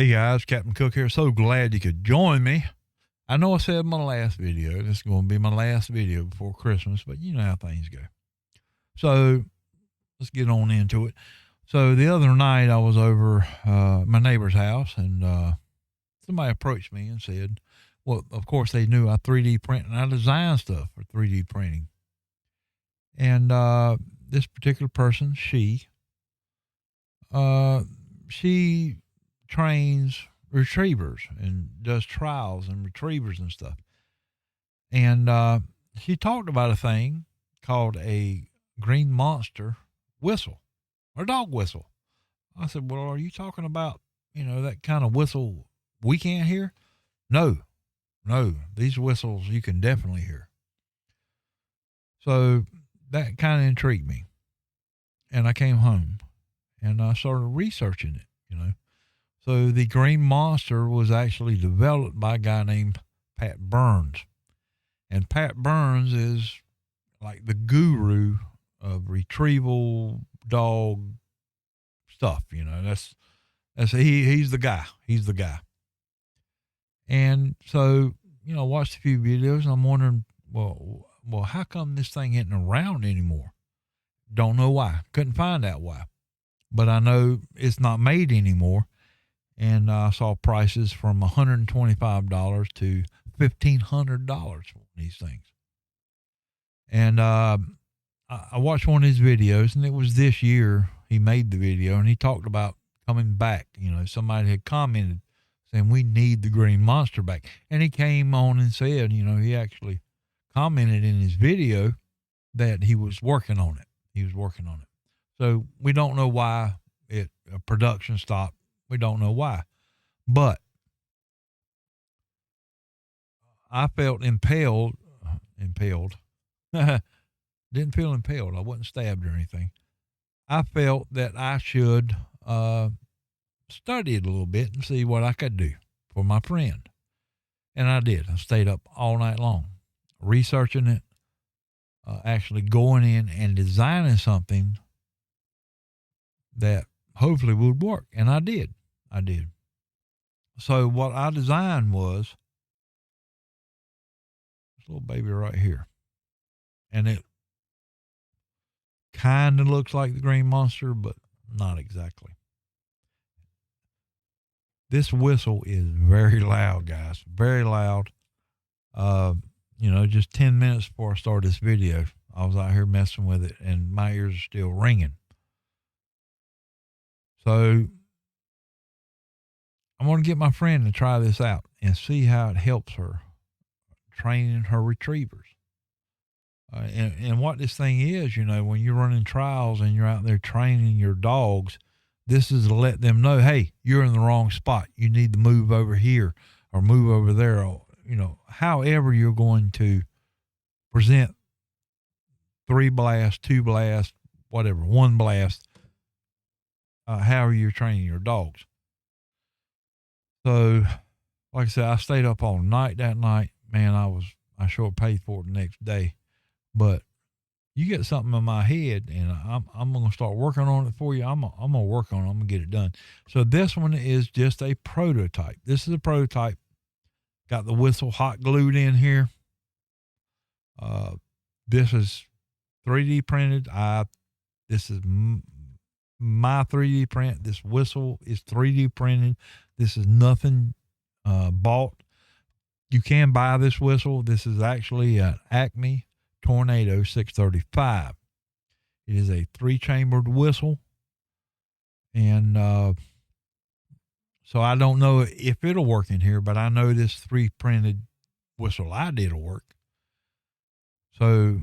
Hey guys, Captain Cook here. So glad you could join me. I know I said in my last video, this is going to be my last video before Christmas, but you know how things go. So let's get on into it. So the other night I was over my neighbor's house and somebody approached me and said, well, of course they knew I 3D print and I design stuff for 3D printing. And this particular person, uh, she trains retrievers and does trials and retrievers and stuff. And she talked about a thing called a green monster whistle or dog whistle. I said, well, are you talking about, that kind of whistle we can't hear? No, no, these whistles you can definitely hear. So that kind of intrigued me. And I came home and I started researching it. So the green monster was actually developed by a guy named Pat Burns. And Pat Burns is like the guru of retrieval dog stuff. He's the guy. He's the guy. And so, watched a few videos and I'm wondering, well, how come this thing isn't around anymore? Don't know why. Couldn't find out why. But I know it's not made anymore. And I saw prices from $125 to $1,500 for these things. And I watched one of his videos, and it was this year he made the video, and he talked about coming back. Somebody had commented saying, we need the green monster back. And he came on and said, he actually commented in his video that he was working on it. He was working on it. So we don't know why production stopped. We don't know why. But I felt impelled. Didn't feel impaled. I wasn't stabbed or anything. I felt that I should study it a little bit and see what I could do for my friend. And I did. I stayed up all night long researching it, actually going in and designing something that hopefully would work. And I did. So what I designed was this little baby right here. And it kind of looks like the green monster, but not exactly. This whistle is very loud, guys. Very loud. Just 10 minutes before I started this video, I was out here messing with it and my ears are still ringing. So I'm going to get my friend to try this out and see how it helps her training her retrievers. And what this thing is, when you're running trials and you're out there training your dogs, this is to let them know, hey, you're in the wrong spot. You need to move over here or move over there. Or, however you're going to present 3 blasts, 2 blasts, whatever, 1 blast, however you're training your dogs. So, like I said, I stayed up all night that night. Man, I sure paid for it the next day. But you get something in my head and I'm going to start working on it for you. I'm going to work on it. I'm going to get it done. So this one is just a prototype. This is a prototype. Got the whistle hot glued in here. This is 3D printed. This is my 3D print. This whistle is 3D printed. This is nothing bought. You can buy this whistle. This is actually an Acme Tornado 635. It is a 3-chambered whistle. And so I don't know if it'll work in here, but I know this 3 printed whistle I did will work. So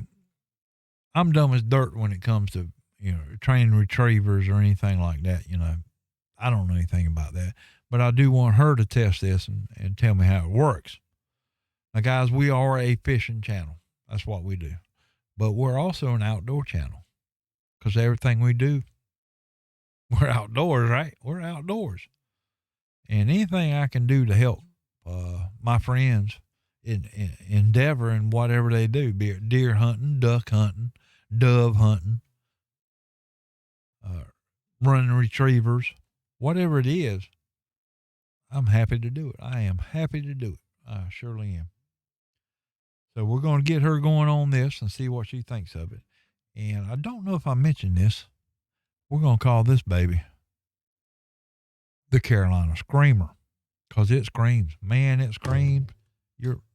I'm dumb as dirt when it comes to, training retrievers or anything like that. I don't know anything about that, but I do want her to test this and tell me how it works. Now, guys, we are a fishing channel. That's what we do. But we're also an outdoor channel because everything we do, we're outdoors, right? We're outdoors. And anything I can do to help my friends in endeavor in whatever they do, be it deer hunting, duck hunting, dove hunting, running retrievers, whatever it is, I'm happy to do it. I am happy to do it. I surely am. So we're going to get her going on this and see what she thinks of it. And I don't know if I mentioned this. We're going to call this baby the Carolina Screamer, because it screams. Man, it screams.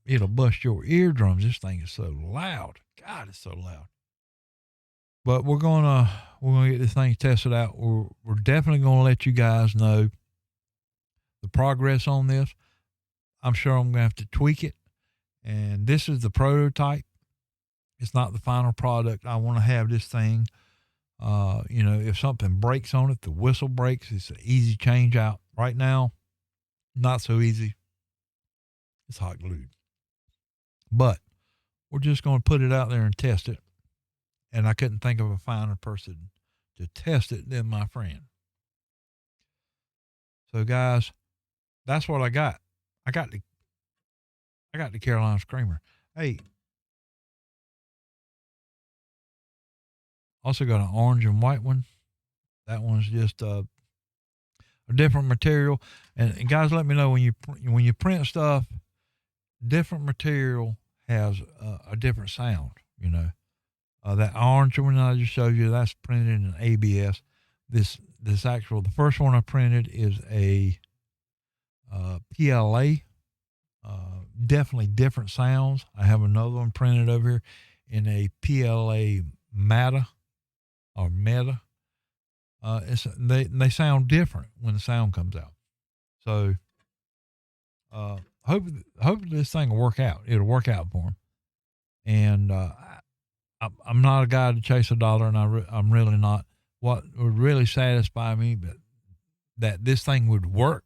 It'll bust your eardrums. This thing is so loud. God, it's so loud. But we're gonna get this thing tested out. We're definitely gonna let you guys know the progress on this. I'm sure I'm gonna have to tweak it. And this is the prototype. It's not the final product. I want to have this thing. If something breaks on it, the whistle breaks. It's an easy change out. Right now, not so easy. It's hot glued. But we're just going to put it out there and test it. And I couldn't think of a finer person to test it than my friend. So guys, that's what I got. I got the Carolina Screamer. Hey, also got an orange and white one. That one's just a different material. And guys, let me know when you print stuff, different material has a different sound. That orange one I just showed you, that's printed in ABS. The first one I printed is a PLA. Definitely different sounds. I have another one printed over here in a PLA Meta. They sound different when the sound comes out. So hope this thing will work out. It'll work out for them. And I'm not a guy to chase a dollar, and I'm really not. What would really satisfy me, but that this thing would work,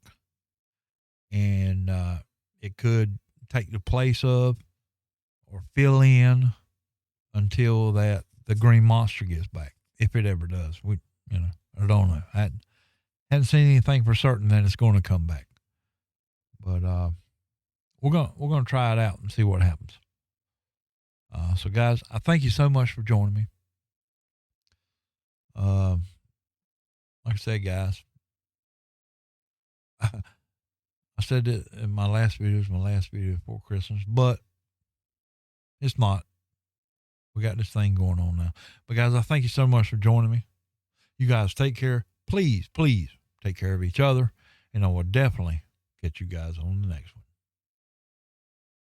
and it could take the place of or fill in until that the Green Monster gets back, if it ever does. I don't know. I hadn't seen anything for certain that it's going to come back, but we're gonna try it out and see what happens. So guys, I thank you so much for joining me. Like I said, guys, I said it in my last video. It was my last video before Christmas, but it's not. We got this thing going on now. But guys, I thank you so much for joining me. You guys take care. Please take care of each other. And I will definitely get you guys on the next one.